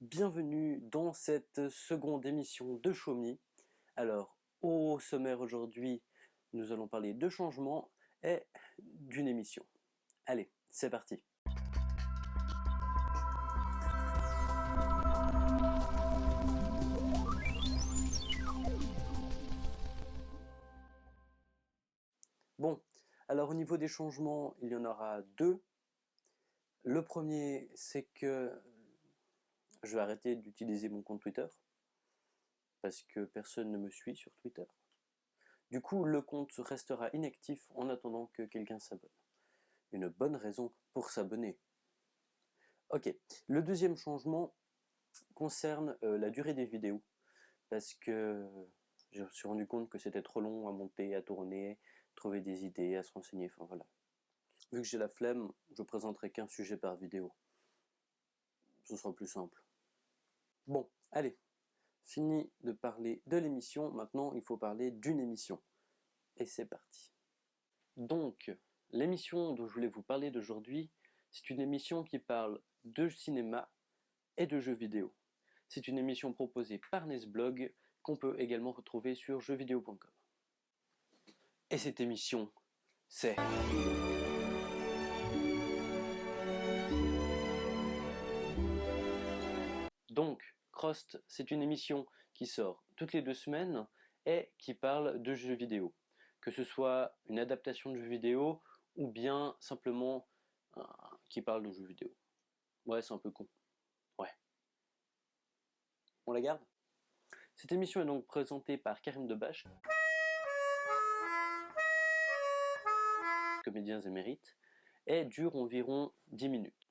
Bienvenue dans cette seconde émission de Show-Me. Alors, au sommaire aujourd'hui, nous allons parler de changements et d'une émission. Allez, c'est parti. Bon, alors au niveau des changements, il y en aura deux. Le premier, c'est que je vais arrêter d'utiliser mon compte Twitter parce que personne ne me suit sur Twitter. Du coup, le compte restera inactif en attendant que quelqu'un s'abonne. Une bonne raison pour s'abonner. Ok, le deuxième changement concerne la durée des vidéos parce que je me suis rendu compte que c'était trop long à monter, à tourner, trouver des idées, à se renseigner, enfin voilà. Vu que j'ai la flemme, je présenterai qu'un sujet par vidéo. Ce sera plus simple. Bon, allez, fini de parler de l'émission, maintenant il faut parler d'une émission. Et c'est parti. Donc, l'émission dont je voulais vous parler d'aujourd'hui, c'est une émission qui parle de cinéma et de jeux vidéo. C'est une émission proposée par Nesblog, qu'on peut également retrouver sur jeuxvideo.com. Et cette émission, c'est... Donc, Crost, c'est une émission qui sort toutes les 2 semaines et qui parle de jeux vidéo. Que ce soit une adaptation de jeux vidéo ou bien simplement qui parle de jeux vidéo. Ouais, c'est un peu con. Ouais. On la garde ? Cette émission est donc présentée par Karim Debache, comédiens émérites, et dure environ 10 minutes.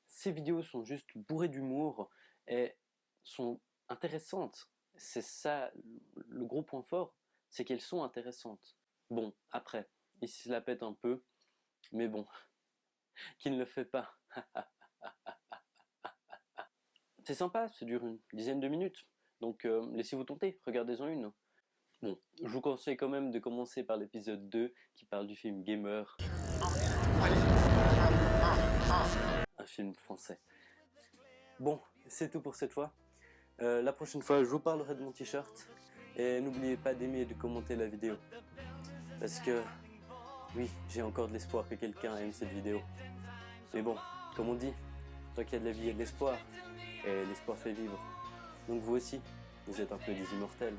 Ces vidéos sont juste bourrées d'humour et sont intéressantes. C'est ça, le gros point fort, c'est qu'elles sont intéressantes. Bon, après, il se la pète un peu, mais bon, qui ne le fait pas. C'est sympa, ça dure une dizaine de minutes, donc laissez-vous tenter, regardez-en une. Bon, je vous conseille quand même de commencer par l'épisode 2 qui parle du film Gamer. Un film français. Bon, c'est tout pour cette fois. La prochaine fois, je vous parlerai de mon t-shirt. Et n'oubliez pas d'aimer et de commenter la vidéo. Parce que, oui, j'ai encore de l'espoir que quelqu'un aime cette vidéo. Mais bon, comme on dit, tant qu'il y a de la vie, il y a de l'espoir. Et l'espoir fait vivre. Donc vous aussi, vous êtes un peu des immortels.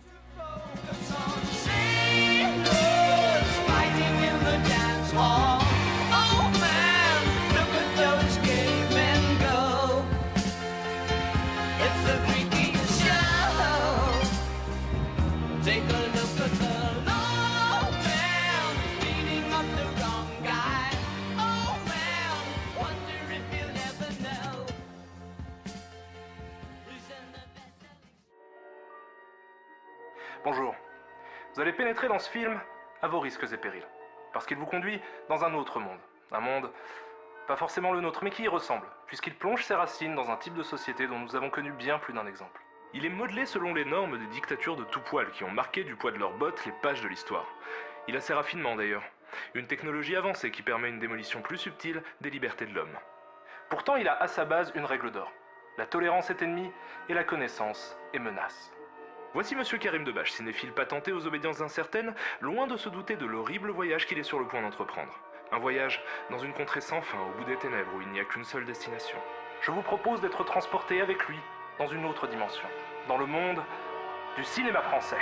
Bonjour. Vous allez pénétrer dans ce film à vos risques et périls. Parce qu'il vous conduit dans un autre monde. Un monde, pas forcément le nôtre, mais qui y ressemble, puisqu'il plonge ses racines dans un type de société dont nous avons connu bien plus d'un exemple. Il est modelé selon les normes des dictatures de tout poil qui ont marqué du poids de leurs bottes les pages de l'histoire. Il a ses raffinements d'ailleurs. Une technologie avancée qui permet une démolition plus subtile des libertés de l'homme. Pourtant, il a à sa base une règle d'or. La tolérance est ennemie et la connaissance est menace. Voici Monsieur Karim Debache, cinéphile patenté aux obédiences incertaines, loin de se douter de l'horrible voyage qu'il est sur le point d'entreprendre. Un voyage dans une contrée sans fin, au bout des ténèbres, où il n'y a qu'une seule destination. Je vous propose d'être transporté avec lui dans une autre dimension, dans le monde du cinéma français.